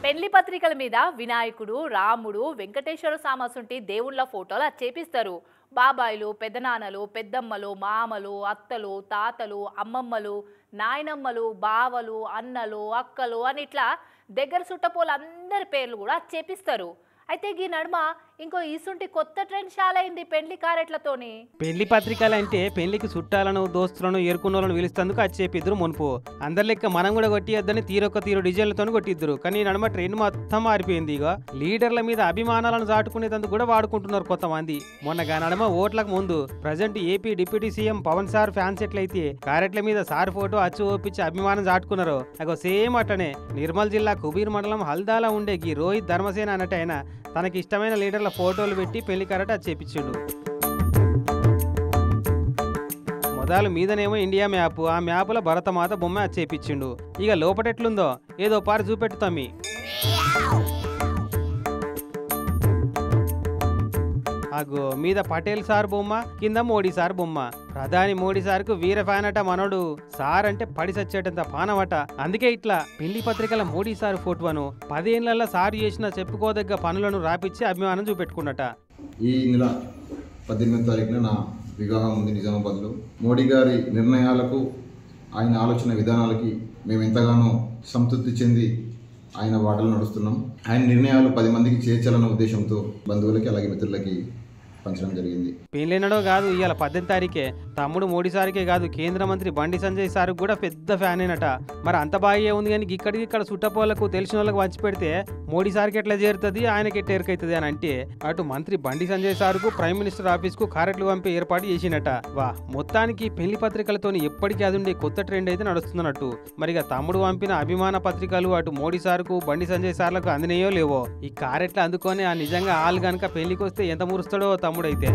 పెళ్లి పత్రికల మీద వినాయకుడు, రాముడు, వెంకటేశ్వర స్వామి దేవుళ్ళ ఫోటోలు చేపిస్తారు. బాబాయిలు, పెద్దనాన్నలు, పెద్దమ్మలు, మామలు, అత్తలు, తాతలు, అమ్మమ్మలు, నాయనమ్మలు, బావలు, అన్నలు, అక్కలు అని ఇట్లా దగ్గర చుట్టపోలు అందరి పేర్లు కూడా చేపిస్తారు. అయితే ఈ నడుమ ఇంకో ఈసుంటి కొత్త ట్రెండ్ షాలైంది పెళ్లి కారెట్లతోని. పెళ్లి పత్రికలు అంటే పెళ్లికి చుట్టాలను, దోస్తులను, ఏరుకున్నోళ్ళను పిలుస్తందుకు అది చెప్పిద్దరు మునుపు. అందరి లెక్క మనం కూడా కొట్టియద్దని తీరొక్క తీరు డిజైన్లతో కొట్టిద్దరు. కానీ ఈ నడుమ ట్రెండ్ మొత్తం మారిపోయింది. ఇక లీడర్ల మీద అభిమానాలను చాటుకునేందుకు కూడా వాడుకుంటున్నారు కొంతమంది. మొన్నగా నడుమ ఓట్లకు ముందు present AP deputy CM Pavan sir fans ఎట్లయితే కారెట్ల మీద సార్ ఫోటో అచ్చు ఒప్పించి అభిమానం చాటుకున్నారు, అగో సేమ్ అట్లనే నిర్మల్ జిల్లా కుబీర్ మండలం హల్దాలా ఉండే ఈ రోహిత్ ధర్మసేన అన్నట్టు ఆయన తనకి ఇష్టమైన లీడర్ల ఫోటోలు పెట్టి పెళ్లి కారట అది చేపించాడు. మొదలు మీదనేమో ఇండియా మ్యాప్, ఆ మ్యాప్లో భరతమాత బొమ్మ అది చేపించిండు. ఇక లోపటెట్లుందో ఏదో పారు చూపెట్టుతామి. అగో మీద పటేల్ సార్ బొమ్మ, కింద మోడీ సార్ బొమ్మ. ప్రధాని మోడీ సార్కు వీర ఫ్యాన్ అట మనోడు. సార్ అంటే పడి సచ్చేటంత పానవట. అందుకే ఇట్లా పెళ్లి పత్రికల మోడీ సార్ ఫోటోను 10 ఏళ్లలో సార్ చేసిన చెప్పుకోదగ్గ పనులను రాపిచ్చి అభిమానం చూపెట్టుకున్నట. ఈ నెల 18వ తారీఖున నా వివాహం ఉంది నిజామాబాద్లో. మోడీ గారి నిర్ణయాలకు, ఆయన ఆలోచన విధానాలకి మేము ఎంతగానో సంతృప్తి చెంది ఆయన బాటలు నడుస్తున్నాం. ఆయన నిర్ణయాలు 10 మందికి చేర్చాలన్న ఉద్దేశంతో బంధువులకి అలాగే మిత్రులకి పంచడం జరిగింది. పెళ్ళైనడో కాదు, ఇవాళ 18 తారీఖే తమ్ముడు మోడీ సార్కే కాదు కేంద్ర మంత్రి బండి సంజయ్ సార్ కూడా పెద్ద ఫ్యాన్ అయినట. మరి అంత బాగా ఉంది కానీ ఇక్కడ చుట్టపోళ్లకు తెలిసిన వాళ్ళకి వంచి పెడితే మోడీ సార్కి ఎట్లా చేరుతుంది, ఆయనకి ఎట్లా ఎరుకైతుంది అని అంటే అటు మంత్రి బండి సంజయ్ సార్కు ప్రైమ్ మినిస్టర్ ఆఫీస్కు కారెట్లు పంపి ఏర్పాటు చేసినట. వా మొత్తానికి పెళ్లి పత్రికలతో ఎప్పటికీ అది ఉండే కొత్త ట్రెండ్ అయితే నడుస్తున్నట్టు. మరిగా తమ్ముడు పంపిన అభిమాన పత్రికలు అటు మోడీ సార్కు బండి సంజయ్ సార్లకు అందినయో లేవో. ఈ కారెట్లు అందుకొని ఆ నిజంగా ఆళ్ళు గనక పెళ్లికి వస్తే ఎంత మురుస్తాడో తమ్ముడైతే.